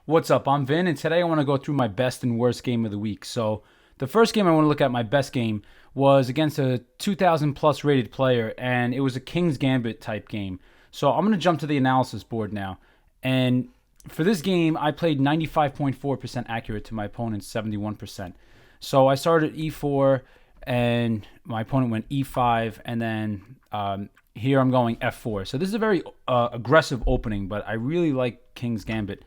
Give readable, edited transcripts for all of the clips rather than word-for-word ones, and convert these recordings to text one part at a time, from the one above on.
What's up? I'm Vin, and today I want to go through my best and worst game of the week. So, the first game I want to look at, my best game, was against a 2000 plus rated player, and it was a King's Gambit type game. So, I'm going to jump to the analysis board now. And for this game, I played 95.4% accurate to my opponent's 71%. So, I started e4, and my opponent went e5, and then here I'm going f4. So, this is a very aggressive opening, but I really like King's Gambit.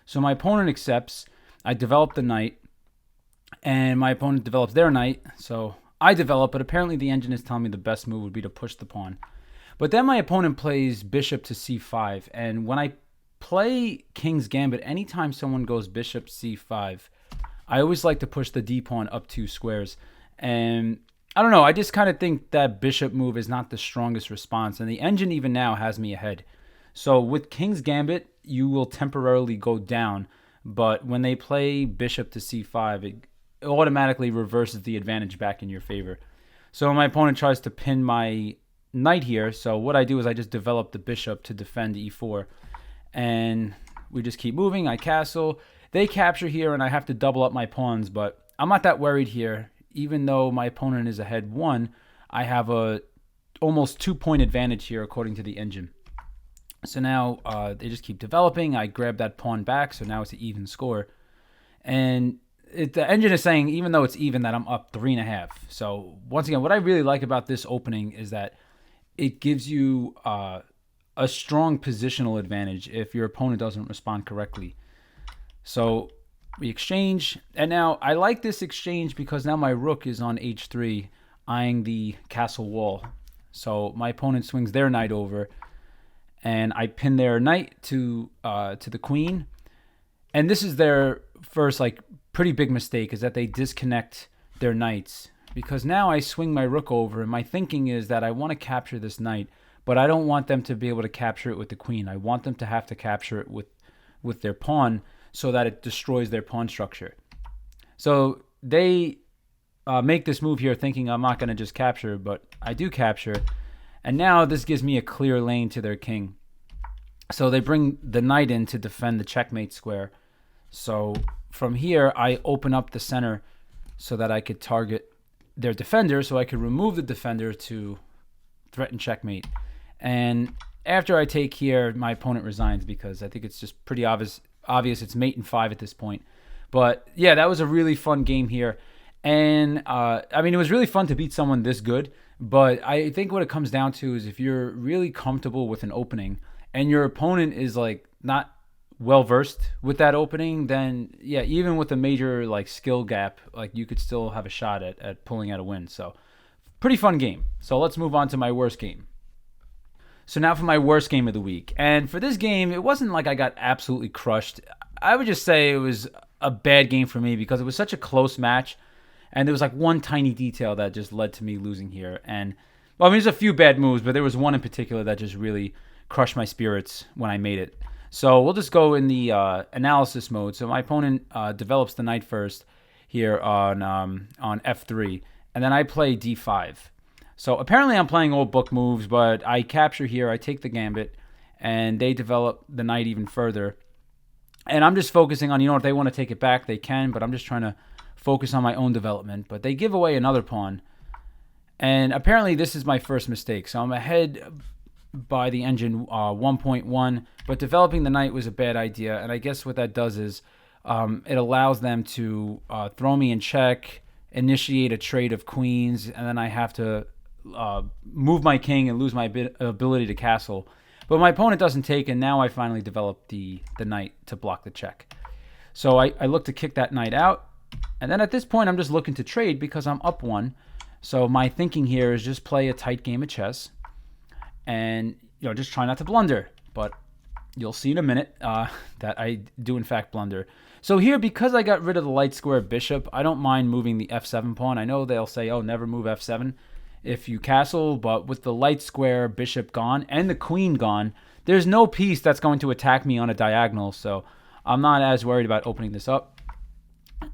So my opponent accepts. I develop the knight, and my opponent develops their knight. So I develop, but apparently the engine is telling me the best move would be to push the pawn. But then my opponent plays bishop to c5, and when I play King's Gambit, anytime someone goes bishop c5, I always like to push the d pawn up 2 squares. And I don't know, I just kind of think that bishop move is not the strongest response, and the engine even now has me ahead. So with King's Gambit, you will temporarily go down, but when they play bishop to c5, it automatically reverses the advantage back in your favor. So my opponent tries to pin my knight here. So what I do is I just develop the bishop to defend e4, and we just keep moving. I castle. They capture here, and I have to double up my pawns, but I'm not that worried here. Even though my opponent is ahead 1, I have a almost 2 point advantage here according to the engine. So now they just keep developing. I grab that pawn back, so now it's an even score. And the engine is saying, even though it's even, that I'm up 3.5. So once again, what I really like about this opening is that it gives you a strong positional advantage if your opponent doesn't respond correctly. So we exchange, and now I like this exchange because now my rook is on h3, eyeing the castle wall. So my opponent swings their knight over, and I pin their knight to the queen. And this is their first pretty big mistake, is that they disconnect their knights, because now I swing my rook over, and my thinking is that I want to capture this knight, but I don't want them to be able to capture it with the queen. I want them to have to capture it with their pawn, so that it destroys their pawn structure. So they make this move here thinking I'm not going to just capture, but I do capture. And now this gives me a clear lane to their king. So they bring the knight in to defend the checkmate square. So from here, I open up the center so that I could target their defender, so I could remove the defender to threaten checkmate. And after I take here, my opponent resigns, because I think it's just pretty obvious it's mate in 5 at this point. But yeah, that was a really fun game here. And I mean, it was really fun to beat someone this good. But I think what it comes down to is, if you're really comfortable with an opening and your opponent is not well versed with that opening, then yeah, even with a major skill gap, you could still have a shot at pulling out a win. So pretty fun game. So let's move on to my worst game. So now for my worst game of the week. And for this game, it wasn't like I got absolutely crushed. I would just say it was a bad game for me, because it was such a close match. And there was one tiny detail that just led to me losing here. And, well, I mean, there's a few bad moves, but there was one in particular that just really crushed my spirits when I made it. So we'll just go in the analysis mode. So my opponent develops the knight first here on f3. And then I play d5. So apparently I'm playing old book moves, but I capture here. I take the gambit, and they develop the knight even further. And I'm just focusing on, if they want to take it back, they can, but I'm just trying to focus on my own development. But they give away another pawn, and apparently this is my first mistake. So I'm ahead by the engine 1.1, but developing the knight was a bad idea. And I guess what that does is it allows them to throw me in check, initiate a trade of queens, and then I have to move my king and lose my ability to castle. But my opponent doesn't take, and now I finally develop the knight to block the check. So I look to kick that knight out. And then at this point, I'm just looking to trade because I'm up 1. So my thinking here is just play a tight game of chess and just try not to blunder. But you'll see in a minute that I do in fact blunder. So here, because I got rid of the light square bishop, I don't mind moving the f7 pawn. I know they'll say, oh, never move f7 if you castle. But with the light square bishop gone and the queen gone, there's no piece that's going to attack me on a diagonal. So I'm not as worried about opening this up.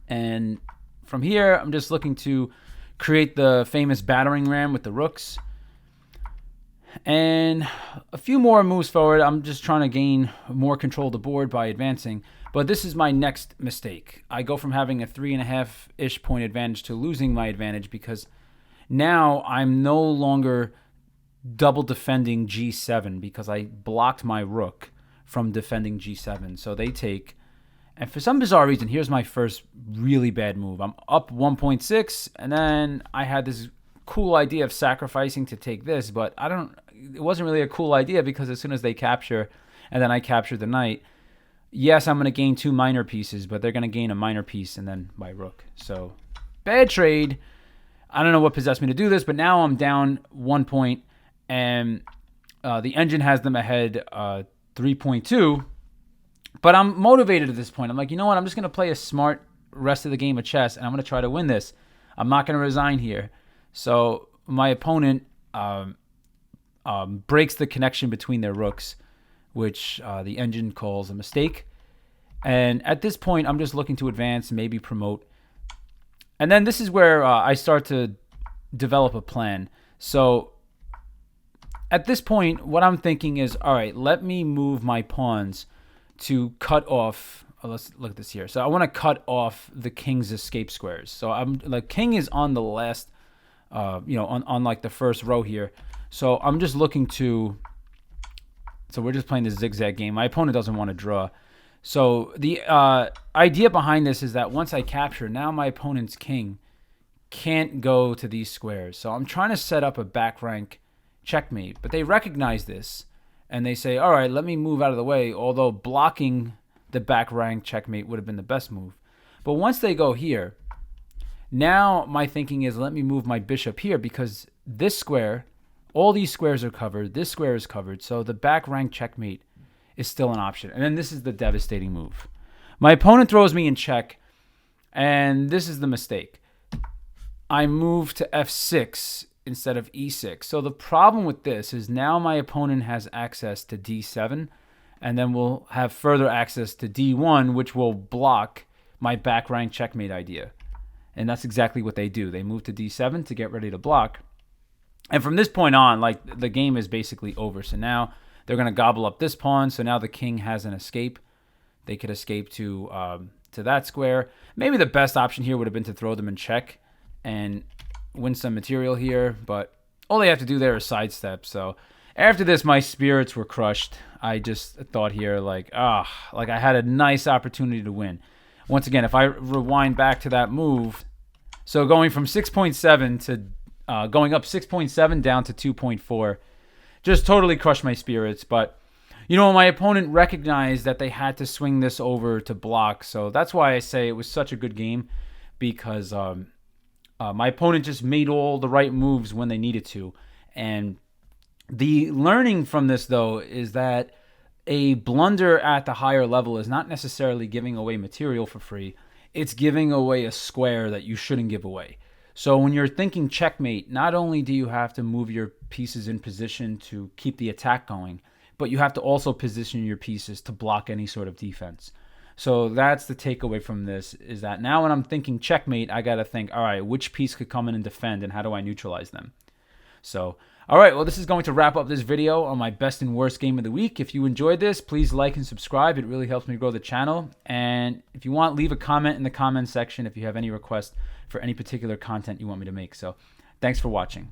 And from here, I'm just looking to create the famous battering ram with the rooks. And a few more moves forward. I'm just trying to gain more control of the board by advancing. But this is my next mistake. I go from having a 3.5-ish point advantage to losing my advantage because now I'm no longer double defending G7 because I blocked my rook from defending G7. So they take, and for some bizarre reason, here's my first really bad move. I'm up 1.6, and then I had this cool idea of sacrificing to take this, but it wasn't really a cool idea because as soon as they capture, and then I capture the knight, yes, I'm going to gain 2 minor pieces, but they're going to gain a minor piece and then my rook. So bad trade. I don't know what possessed me to do this, but now I'm down 1 point, and the engine has them ahead 3.2. But I'm motivated at this point. I'm like, you know what? I'm just going to play a smart rest of the game of chess, and I'm going to try to win this. I'm not going to resign here. So my opponent breaks the connection between their rooks, which the engine calls a mistake. And at this point, I'm just looking to advance, maybe promote. And then this is where I start to develop a plan. So at this point, what I'm thinking is, all right, let me move my pawns to cut off. Let's look at this here. So I want to cut off the king's escape squares. So the king is on the last, on like the first row here. So I'm just looking to. So we're just playing this zigzag game. My opponent doesn't want to draw. So the idea behind this is that once I capture, now my opponent's king can't go to these squares. So I'm trying to set up a back rank checkmate, but they recognize this and they say, all right, let me move out of the way, although blocking the back rank checkmate would have been the best move. But once they go here, now my thinking is let me move my bishop here because this square, all these squares are covered, this square is covered, so the back rank checkmate is still an option. And then this is the devastating move. My opponent throws me in check, and this is the mistake. I move to f6 instead of e6. So the problem with this is now my opponent has access to d7, and then we'll have further access to d1, which will block my back rank checkmate idea. And that's exactly what they do. They move to d7 to get ready to block. And from this point on, like, the game is basically over. So now they're going to gobble up this pawn. So now the king has an escape. They could escape to that square. Maybe the best option here would have been to throw them in check and win some material here. But all they have to do there is sidestep. So after this, my spirits were crushed. I just thought here, like I had a nice opportunity to win. Once again, if I rewind back to that move, so going from 6.7 to going up 6.7 down to 2.4, just totally crushed my spirits. But, my opponent recognized that they had to swing this over to block. So that's why I say it was such a good game, because my opponent just made all the right moves when they needed to. And the learning from this, though, is that a blunder at the higher level is not necessarily giving away material for free. It's giving away a square that you shouldn't give away. So when you're thinking checkmate, not only do you have to move your pieces in position to keep the attack going, but you have to also position your pieces to block any sort of defense. So that's the takeaway from this, is that now when I'm thinking checkmate, I got to think, all right, which piece could come in and defend, and how do I neutralize them? So, all right, well, this is going to wrap up this video on my best and worst game of the week. If you enjoyed this, please like and subscribe. It really helps me grow the channel. And if you want, leave a comment in the comment section if you have any requests for any particular content you want me to make. So, thanks for watching.